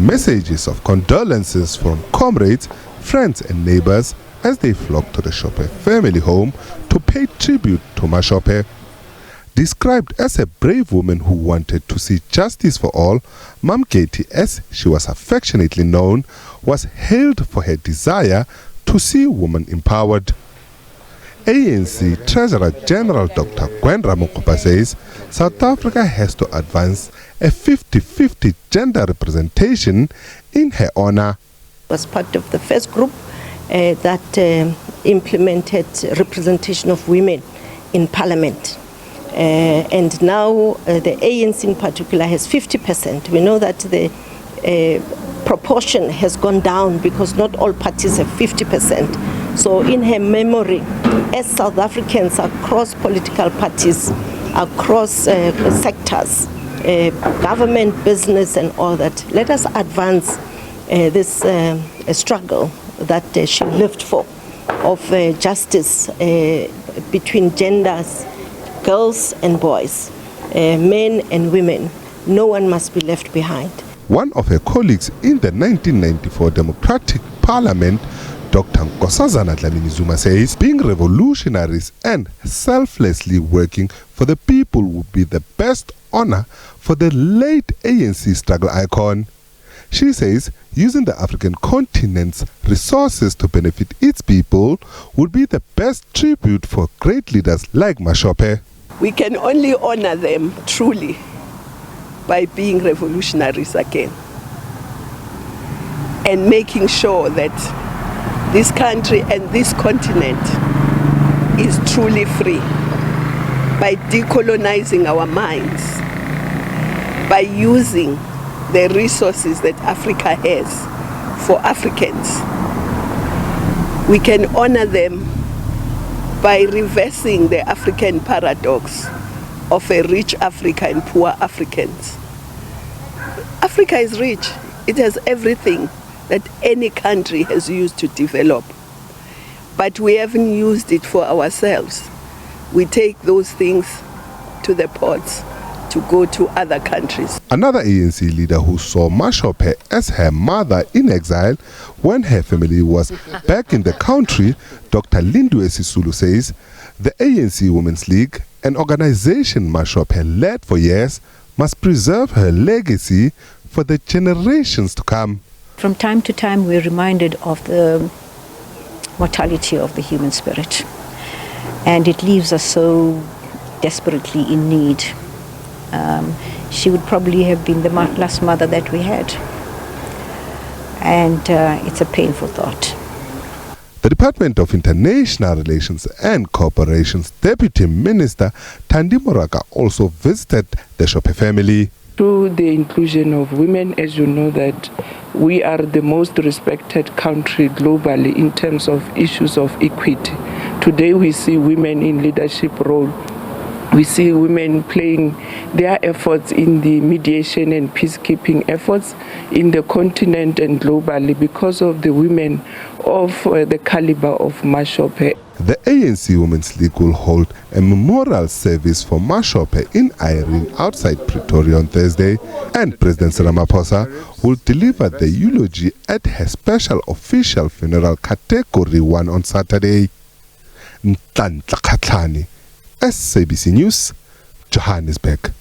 messages of condolences from comrades, friends and neighbors as they flocked to the Shope family home to pay tribute to Ma-Shope. Described as a brave woman who wanted to see justice for all, Mam Katie, as she was affectionately known, was hailed for her desire to see women empowered. ANC Treasurer General Dr. Gwen Ramokgopa says South Africa has to advance a 50-50 gender representation in her honor. Was part of the first group that implemented representation of women in parliament. And now the ANC in particular has 50%. We know that the proportion has gone down because not all parties have 50%. So in her memory, as South Africans across political parties, across sectors, government, business and all that, let us advance this struggle that she lived for, of justice between genders, girls and boys, men and women. No one must be left behind. One of her colleagues in the 1994 Democratic Parliament, Dr. Nkosazana Dlamini-Zuma, says being revolutionaries and selflessly working for the people would be the best honor for the late ANC struggle icon. She says using the African continent's resources to benefit its people would be the best tribute for great leaders like Ma-Shope. We can only honor them truly by being revolutionaries again and making sure that this country and this continent is truly free by decolonizing our minds, by using the resources that Africa has for Africans. We can honor them by reversing the African paradox of a rich Africa and poor Africans. Africa is rich. It has everything that any country has used to develop. But we haven't used it for ourselves. We take those things to the ports to go to other countries. Another ANC leader who saw Ma-Shope as her mother in exile when her family was back in the country, Dr. Lindwe Sisulu, says the ANC Women's League, an organization Ma-Shope led for years, must preserve her legacy for the generations to come. From time to time we're reminded of the mortality of the human spirit, and it leaves us so desperately in need. She would probably have been the last mother that we had, and it's a painful thought. The Department of International Relations and Cooperation's Deputy Minister Thandi Moraka also visited the Shope family. Through the inclusion of women, as you know, that we are the most respected country globally in terms of issues of equity. Today we see women in leadership role. We see women playing their efforts in the mediation and peacekeeping efforts in the continent and globally because of the women of the caliber of Ma-Shope. The ANC Women's League will hold a memorial service for Ma-Shope in Irene outside Pretoria on Thursday, and President Ramaphosa will deliver the eulogy at her special official funeral Category 1 on Saturday. Ntantla Khatlani, SABC News, Johannesburg.